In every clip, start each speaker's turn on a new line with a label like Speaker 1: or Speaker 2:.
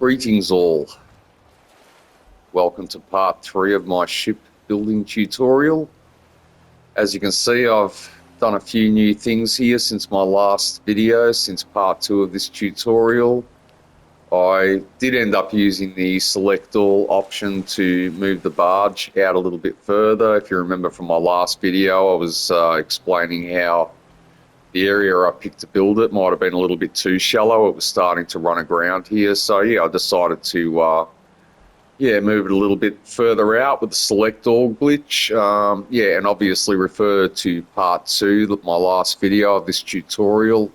Speaker 1: Greetings all. Welcome to part 3 of my ship building tutorial. As you can see, I've done a few new things here since my last video, since part 2 of this tutorial. I did end up using the select all option to move the barge out a little bit further. If you remember from my last video, I was explaining how the area I picked to build it might have been a little bit too shallow. It was starting to run aground here. So yeah, I decided to move it a little bit further out with the select all glitch. And obviously refer to part 2, my last video of this tutorial,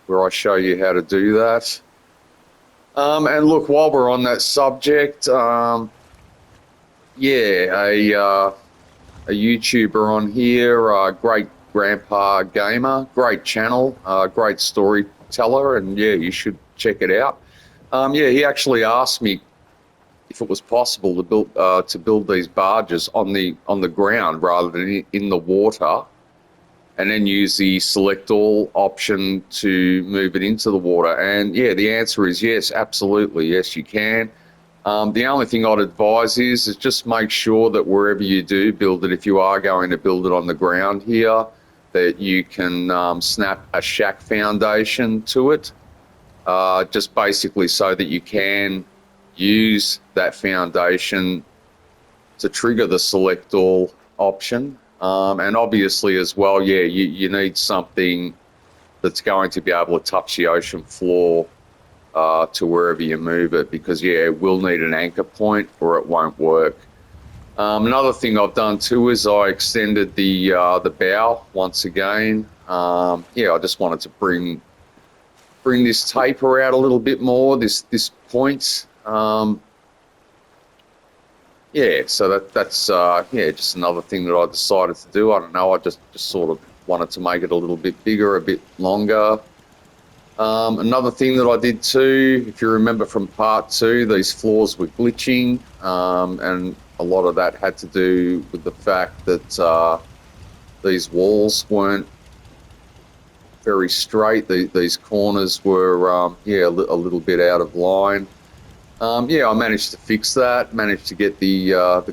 Speaker 1: where I show you how to do that. And look, while we're on that subject, a YouTuber on here, Great Grandpa Gamer, great channel, great storyteller, and yeah, you should check it out. He actually asked me if it was possible to build these barges on the ground rather than in the water, and then use the select all option to move it into the water. And yeah, the answer is yes, absolutely, yes, you can. The only thing I'd advise is just make sure that wherever you do build it, if you are going to build it on the ground here, that you can snap a shack foundation to it, just basically so that you can use that foundation to trigger the select all option. And obviously as well, you need something that's going to be able to touch the ocean floor to wherever you move it, because it will need an anchor point or it won't work. Another thing I've done too is I extended the bow once again. I just wanted to bring this taper out a little bit more, this point. So that's just another thing that I decided to do. I don't know, I just sort of wanted to make it a little bit bigger, a bit longer. Another thing that I did too, if you remember from part 2, these floors were glitching, and a lot of that had to do with the fact that these walls weren't very straight. These corners were a little bit out of line. I managed to fix that, managed to get the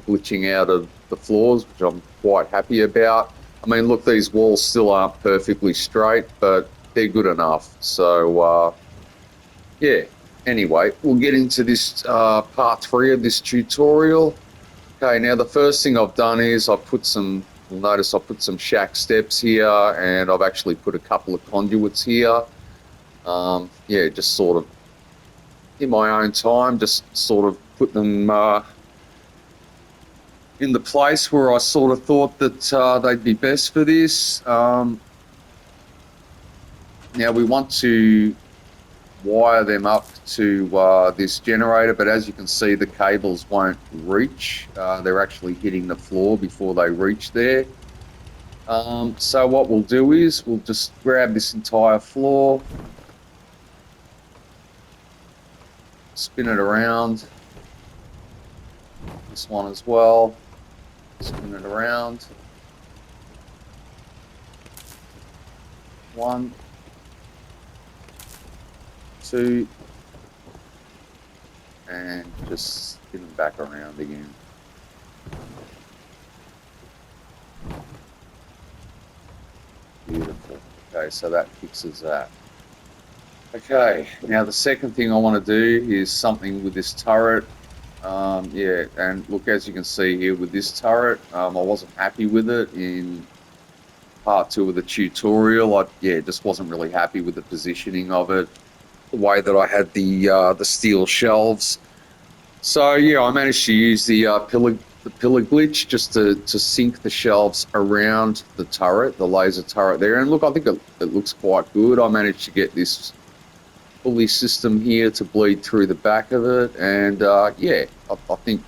Speaker 1: glitching out of the floors, which I'm quite happy about. I mean, look, these walls still aren't perfectly straight, but they're good enough. So anyway, we'll get into this part 3 of this tutorial. Okay, now the first thing I've done is you'll notice I put some shack steps here, and I've actually put a couple of conduits here. Just sort of in my own time, just sort of put them in the place where I sort of thought that they'd be best for this. Now we want to wire them up to this generator, but as you can see, the cables won't reach. They're actually hitting the floor before they reach there. So what we'll do is we'll just grab this entire floor, spin it around, this one as well, spin it around, 1, 2, and just spin them back around again. Beautiful. Okay, so that fixes that. Okay, now the second thing I want to do is something with this turret. And look, as you can see here with this turret, I wasn't happy with it in part 2 of the tutorial. I just wasn't really happy with the positioning of it, the way that I had the steel shelves. So I managed to use the pillar glitch just to sink the shelves around the turret, the laser turret there. And look, I think it looks quite good. I managed to get this pulley system here to bleed through the back of it, and I think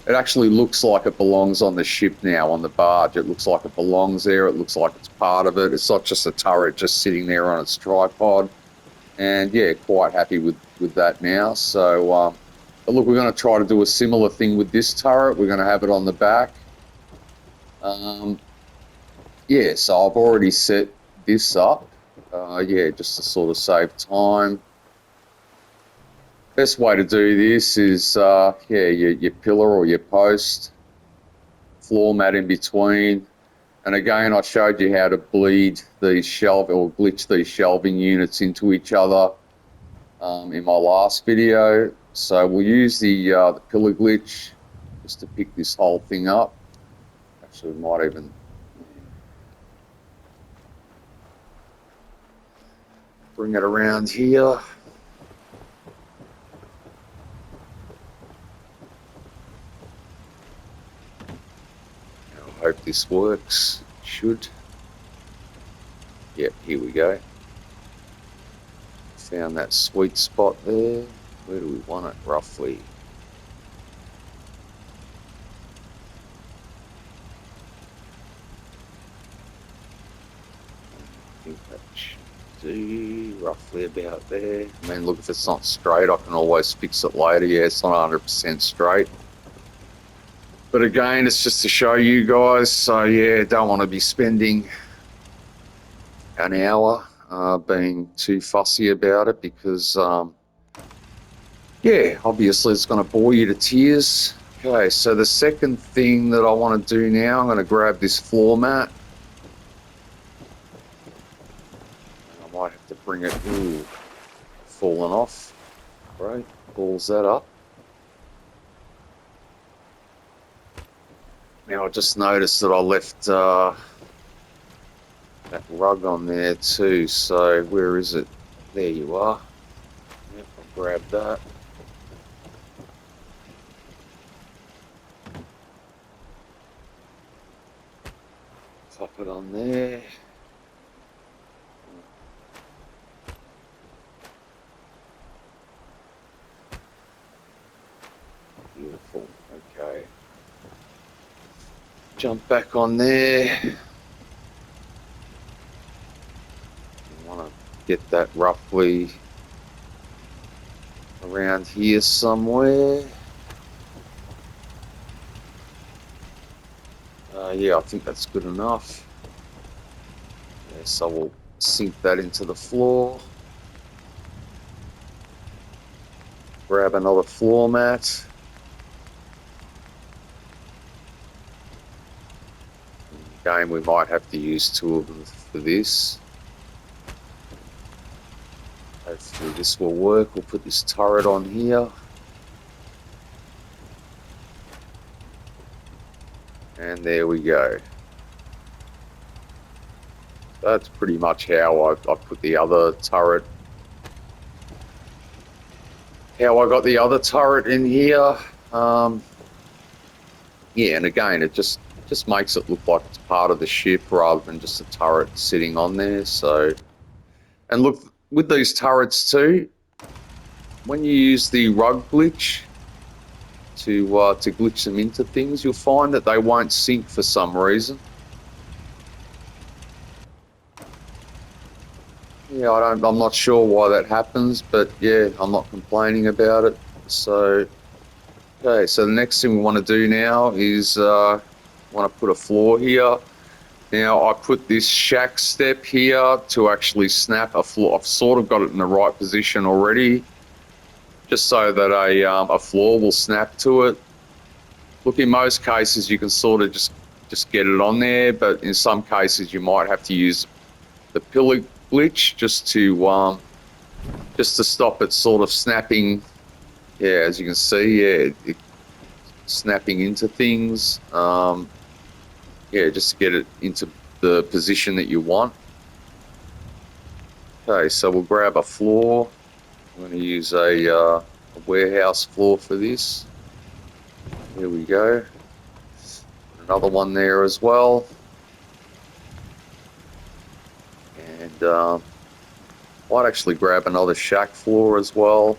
Speaker 1: it actually looks like it belongs on the ship now, on the barge. It looks like it belongs there. It looks like it's part of it. It's not just a turret just sitting there on its tripod. And quite happy with that now. So but look, we're going to try to do a similar thing with this turret. We're going to have it on the back. So I've already set this up, just to sort of save time. Best way to do this is, yeah, your pillar or your post, floor mat in between. And again, I showed you how to bleed these glitch these shelving units into each other in my last video. So we'll use the pillar glitch just to pick this whole thing up. Actually, we might even bring it around here. I hope this works. It should. Yep, here we go. Found that sweet spot there. Where do we want it roughly? I think that should do roughly about there. I mean, look, if it's not straight, I can always fix it later. Yeah, it's not 100% straight. But again, it's just to show you guys. So yeah, don't want to be spending an hour being too fussy about it because, yeah, obviously it's going to bore you to tears. Okay, so the second thing that I want to do now, I'm going to grab this floor mat. I might have to bring it, ooh, fallen off. Right, pulls that up. Now I just noticed that I left that rug on there too, so where is it? There you are. Yep, I'll grab that. Pop it on there. Beautiful, okay. Jump back on there. Get that roughly around here somewhere. Yeah, I think that's good enough. Yeah, so we'll sink that into the floor. Grab another floor mat. Again, we might have to use two of them for this. Hopefully this will work. We'll put this turret on here. And there we go. That's pretty much how I put the other turret. How I got the other turret in here. Yeah, and again, it just makes it look like it's part of the ship rather than just a turret sitting on there. So, and look, with these turrets too, when you use the rug glitch to glitch them into things, you'll find that they won't sink for some reason. Yeah, I'm not sure why that happens, but yeah, I'm not complaining about it. So, okay, so the next thing we want to do now is want to put a floor here. Now I put this shack step here to actually snap a floor. I've sort of got it in the right position already, just so that a floor will snap to it. Look, in most cases you can sort of just get it on there, but in some cases you might have to use the pillar glitch just to stop it sort of snapping. Yeah, as you can see, yeah, it snapping into things. Yeah, just to get it into the position that you want. Okay, so we'll grab a floor. I'm going to use a warehouse floor for this. Here we go. Another one there as well. And might actually grab another shack floor as well.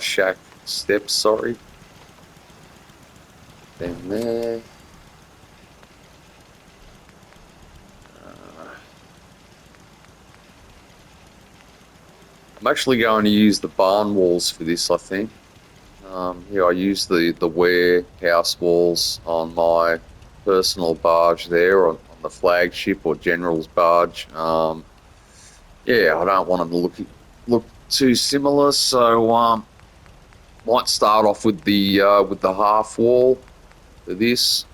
Speaker 1: Shack steps, sorry. Then there. I'm actually going to use the barn walls for this, I think. Yeah, I use the warehouse walls on my personal barge there, on the flagship or general's barge. Yeah, I don't want them to look too similar, so might start off with the half wall for this.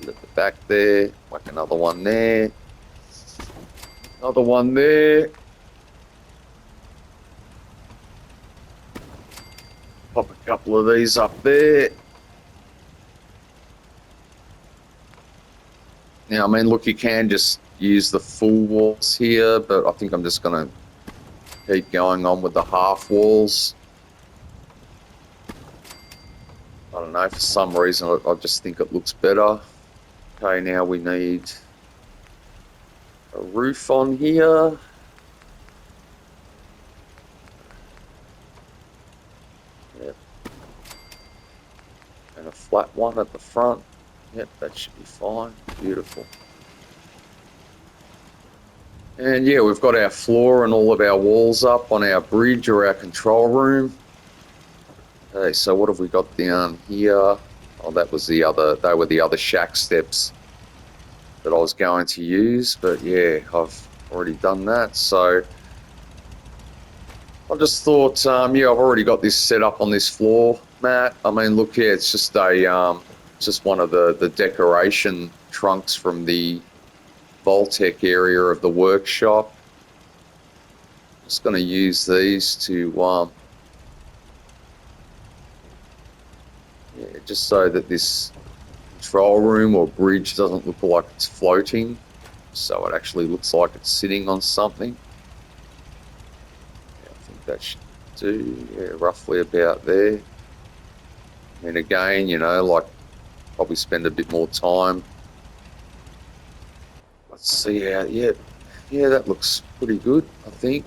Speaker 1: At the back there, whack another one there, another one there. Pop a couple of these up there. Now, I mean, look, you can just use the full walls here, but I think I'm just going to keep going on with the half walls. I don't know, for some reason, I just think it looks better. Okay, now we need a roof on here. Yep. And a flat one at the front. Yep, that should be fine. Beautiful. And yeah, we've got our floor and all of our walls up on our bridge or our control room. Okay, so what have we got down here? Oh, that was the other, they were the other shack steps that I was going to use, but yeah, I've already done that. So I just thought, yeah, I've already got this set up on this floor mat. I mean, look, yeah, it's just a, just one of the decoration trunks from the Voltec area of the workshop. Just going to use these to, yeah, just so that this control room or bridge doesn't look like it's floating, so it actually looks like it's sitting on something. Yeah, I think that should do, yeah, roughly about there. And again, you know, like, probably spend a bit more time. Let's see how, yeah, that looks pretty good, I think.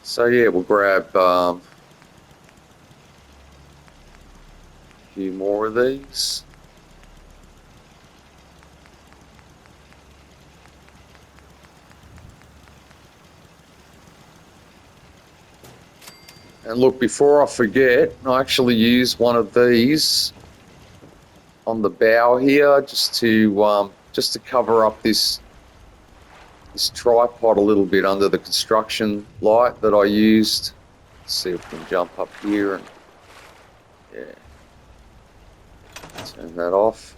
Speaker 1: So yeah, we'll grab a few more of these. And look, before I forget, I actually use one of these on the bow here just to cover up this tripod a little bit under the construction light that I used. Let's see if we can jump up here and yeah, turn that off.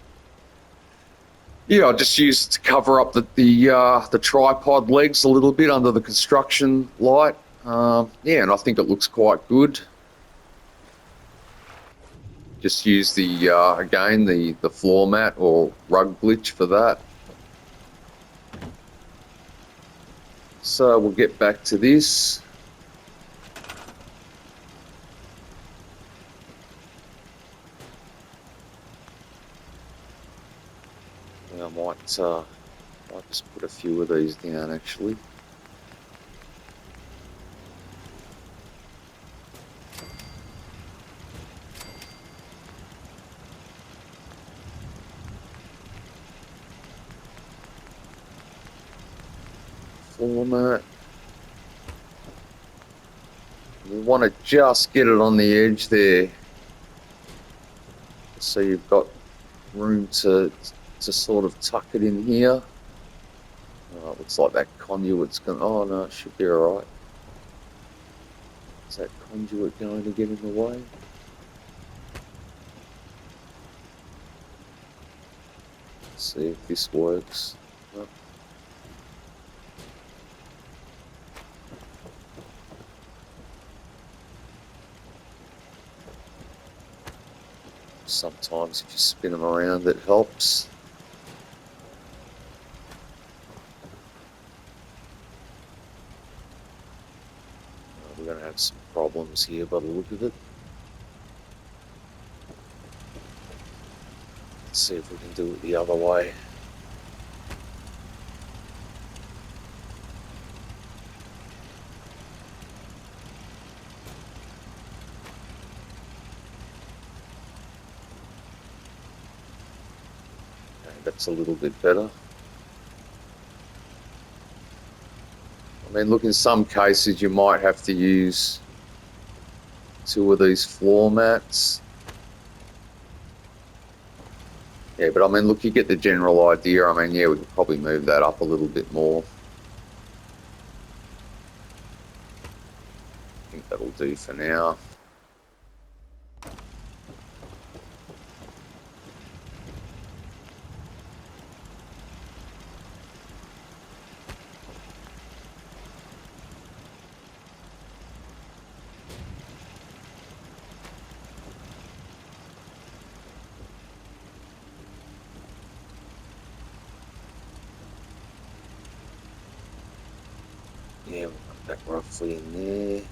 Speaker 1: Yeah, I just used it to cover up the tripod legs a little bit under the construction light. Yeah, and I think it looks quite good. Just use the again the floor mat or rug glitch for that. So we'll get back to this. I might just put a few of these down actually. Floor mat. You want to just get it on the edge there, so you've got room to sort of tuck it in here. Oh, it looks like that conduit's going. Oh no, it should be all right. Is that conduit going to get in the way? Let's see if this works. Oh. Sometimes if you spin them around it helps. We're going to have some problems here by the look of it. Let's see if we can do it the other way. That's a little bit better. I mean, look, in some cases you might have to use two of these floor mats. Yeah, but I mean, look, you get the general idea. I mean, yeah, we could probably move that up a little bit more. I think that'll do for now. Yeah, we'll put that roughly in there.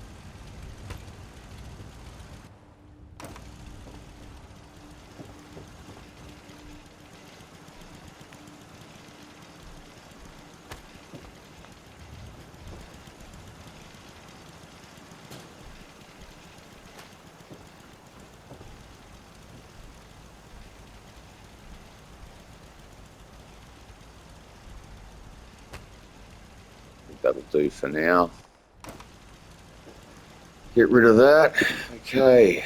Speaker 1: I think that'll do for now. Get rid of that. Okay.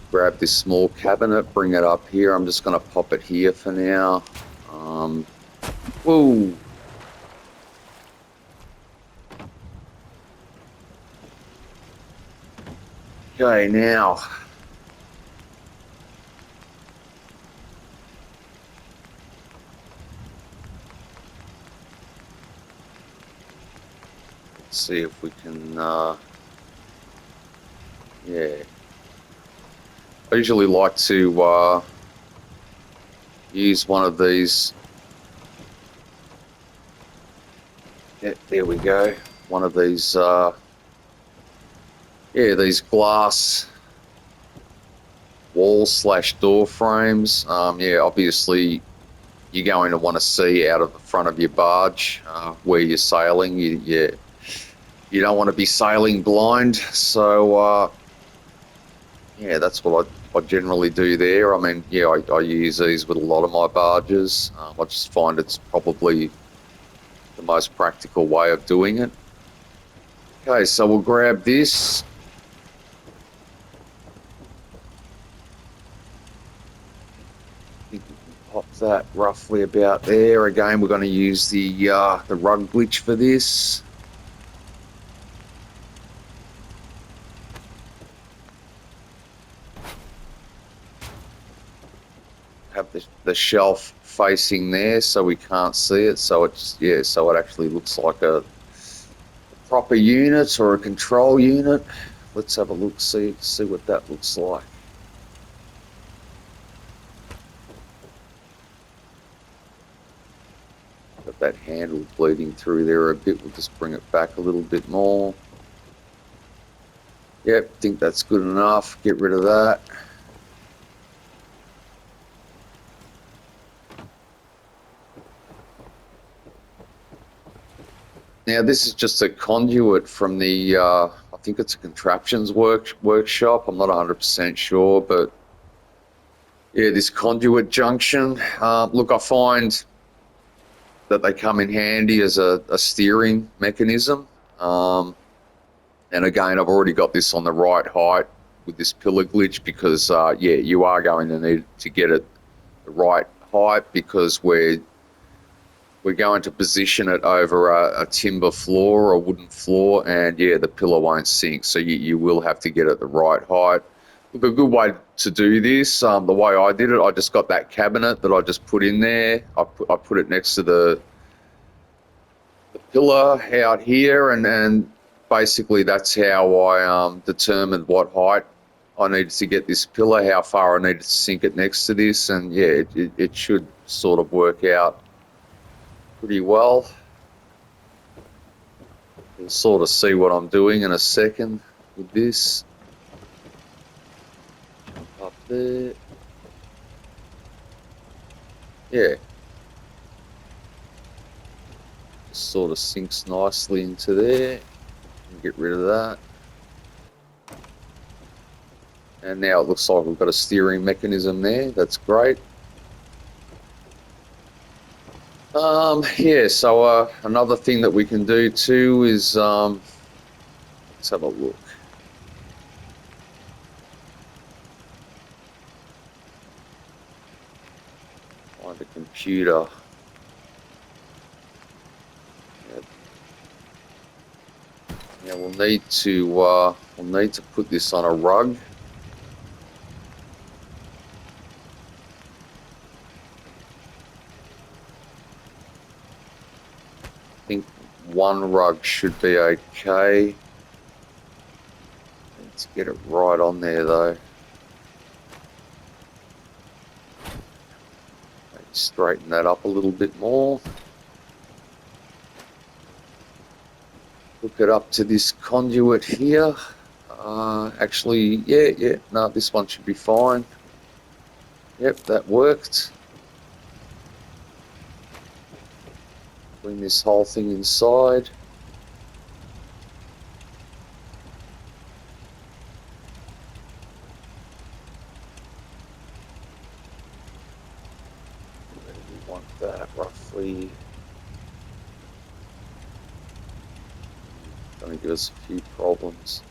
Speaker 1: Grab this small cabinet, bring it up here. I'm just going to pop it here for now. Whoa. Okay, now. Let's see if we can, yeah. I usually like to use one of these. Yeah, there we go. One of these, these glass wall/door frames. Yeah, obviously you're going to want to see out of the front of your barge where you're sailing. You don't want to be sailing blind. So yeah, that's what I generally do there. I mean, yeah, I use these with a lot of my barges. I just find it's probably the most practical way of doing it. Okay, so we'll grab this. I think we can pop that roughly about there. Again, we're going to use the rug glitch for this. Have the shelf facing there so we can't see it, so it's so it actually looks like a proper unit or a control unit. Let's have a look, see what that looks like. Got that handle bleeding through there a bit. We'll just bring it back a little bit more. Yep, think that's good enough. Get rid of that. Now this is just a conduit from the, I think it's a contraptions workshop. I'm not 100% sure, but yeah, this conduit junction. Look, I find that they come in handy as a steering mechanism. And again, I've already got this on the right height with this pillar glitch because, yeah, you are going to need to get it the right height because we're going to position it over a timber floor or a wooden floor, and yeah, the pillar won't sink, so you will have to get it the right height. Look, a good way to do this, the way I did it, I just got that cabinet that I just put in there. I put it next to the pillar out here, and basically that's how I determined what height I needed to get this pillar, how far I needed to sink it next to this, and yeah, it should sort of work out pretty well. You'll sort of see what I'm doing in a second with this. Jump up there. Yeah. Just sort of sinks nicely into there. Get rid of that. And now it looks like we've got a steering mechanism there. That's great. Yeah, so another thing that we can do too is, let's have a look. Find a computer. Yep. Yeah, we'll need to put this on a rug. I think one rug should be okay. Let's get it right on there though. Maybe straighten that up a little bit more. Hook it up to this conduit here. Actually, yeah, no, this one should be fine. Yep, that worked. Bring this whole thing inside. Where do we want that roughly? Going to give us a few problems.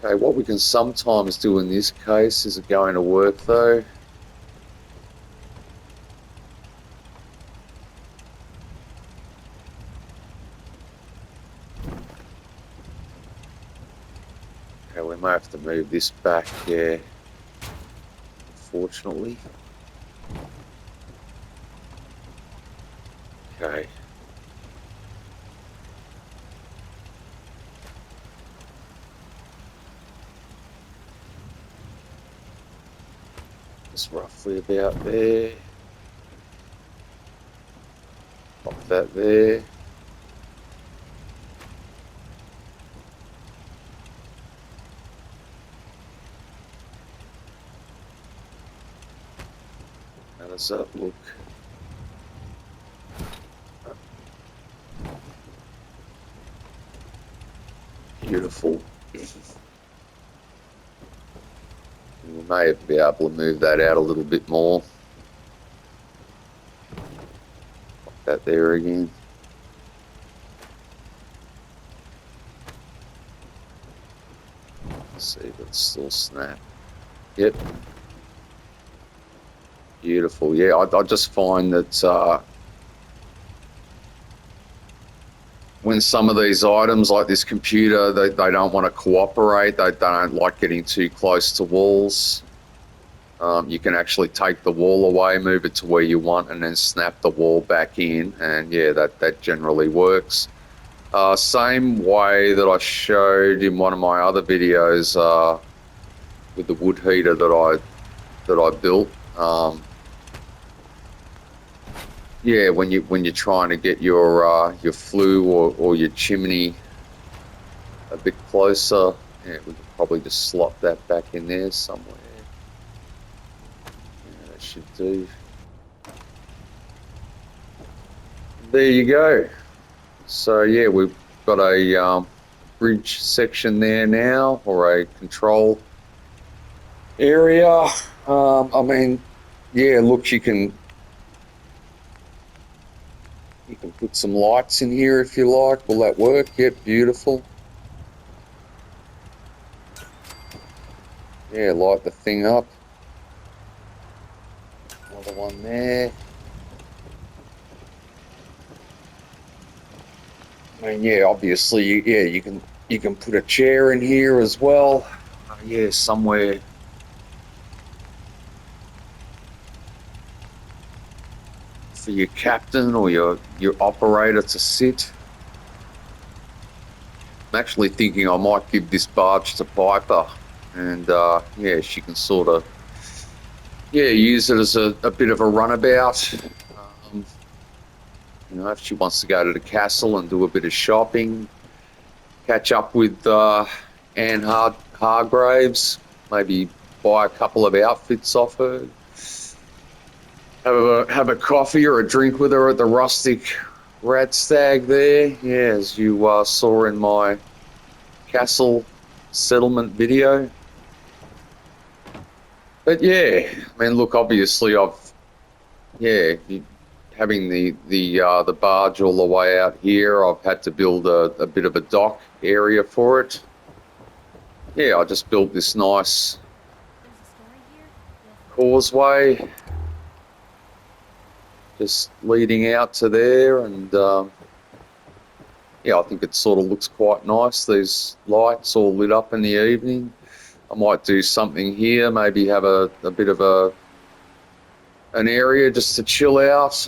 Speaker 1: Okay, what we can sometimes do in this case, is it going to work though? Okay, we may have to move this back here, unfortunately. Okay. Just roughly about there. Pop that there. How does that look? Beautiful. We may be able to move that out a little bit more. Pop that there again. Let's see if it's still snap. Yep. Beautiful. Yeah, I just find that when some of these items, like this computer, they don't want to cooperate, they don't like getting too close to walls. You can actually take the wall away, move it to where you want, and then snap the wall back in, and yeah, that generally works. Same way that I showed in one of my other videos with the wood heater that I built. Yeah, when you're trying to get your flue or your chimney a bit closer, yeah, we could probably just slot that back in there somewhere. Yeah, that should do. There you go. So yeah, we've got a bridge section there now, or a control area. I mean, yeah, look, you can put some lights in here if you like. Will that work? Yep, beautiful. Yeah, light the thing up. Another one there. I mean, yeah, obviously, yeah, you can put a chair in here as well. Yeah, somewhere. For your captain or your operator to sit. I'm actually thinking I might give this barge to Piper, and yeah, she can sort of use it as a bit of a runabout. You know, if she wants to go to the castle and do a bit of shopping, catch up with Anne Hargraves, maybe buy a couple of outfits off her, have a coffee or a drink with her at the rustic rat stag there. Yeah, as you saw in my castle settlement video. But yeah, I mean, look, obviously having the barge all the way out here, I've had to build a bit of a dock area for it. Yeah, I just built this nice causeway. just leading out to there, and yeah, I think it sort of looks quite nice. These lights all lit up in the evening. I might do something here, maybe have a bit of an area just to chill out.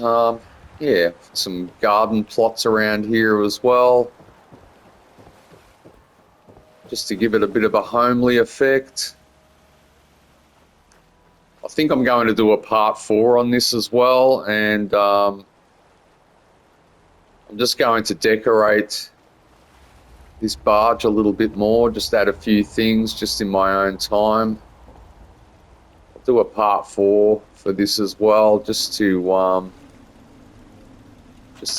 Speaker 1: Yeah, some garden plots around here as well, just to give it a bit of a homely effect. I think I'm going to do a part 4 on this as well, and I'm just going to decorate this barge a little bit more, just add a few things just in my own time. I'll do a part 4 for this as well, just to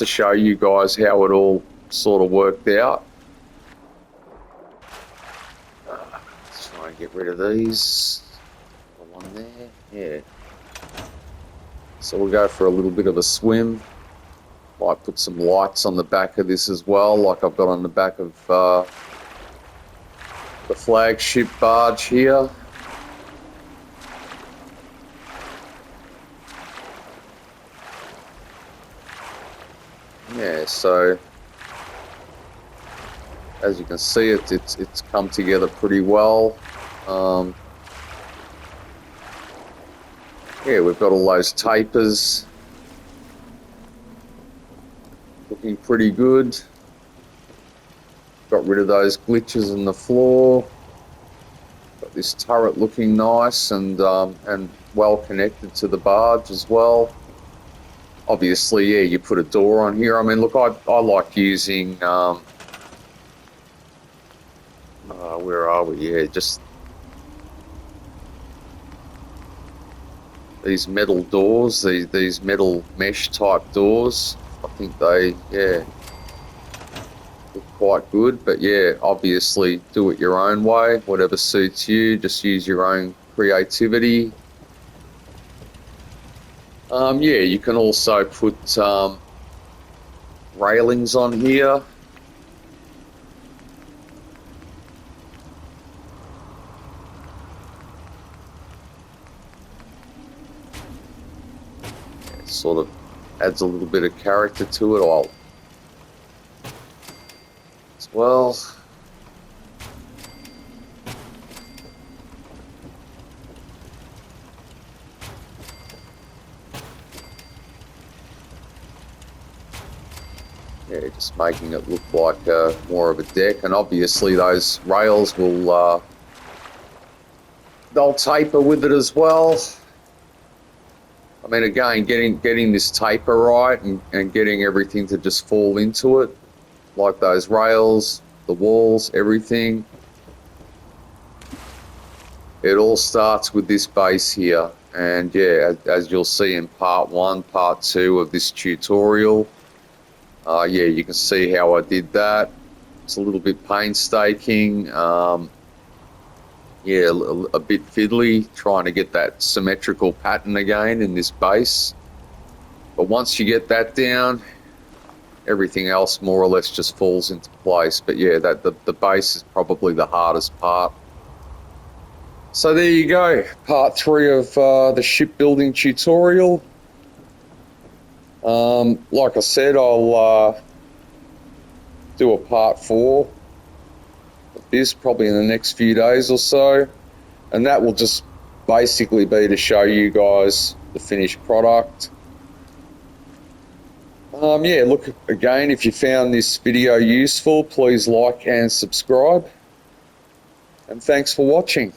Speaker 1: show you guys how it all sort of worked out. Let's try and get rid of these. One there, yeah. So we'll go for a little bit of a swim. Might put some lights on the back of this as well, like I've got on the back of the flagship barge here. Yeah, so as you can see, it's come together pretty well. Yeah, we've got all those tapers looking pretty good. Got rid of those glitches in the floor. Got this turret looking nice and well connected to the barge as well. Obviously, yeah, you put a door on here. I mean, look, I like using, where are we? Yeah, just these metal doors, these metal mesh type doors. I think they, yeah, look quite good. But yeah, obviously do it your own way, whatever suits you. Just use your own creativity. Yeah, you can also put railings on here. It sort of adds a little bit of character to it all as well. Yeah, just making it look like more of a deck, and obviously those rails will they'll taper with it as well. I mean, again, getting this taper right and getting everything to just fall into it, like those rails, the walls, everything. It all starts with this base here, and yeah, as you'll see in part 1, part 2 of this tutorial. Yeah, you can see how I did that. It's a little bit painstaking. Yeah, a bit fiddly, trying to get that symmetrical pattern again in this base. But once you get that down, everything else more or less just falls into place. But yeah, the base is probably the hardest part. So there you go, part 3 of the shipbuilding tutorial. Like I said, I'll do a part 4 of this probably in the next few days or so, and that will just basically be to show you guys the finished product. Yeah, look, again, if you found this video useful, please like and subscribe, and thanks for watching.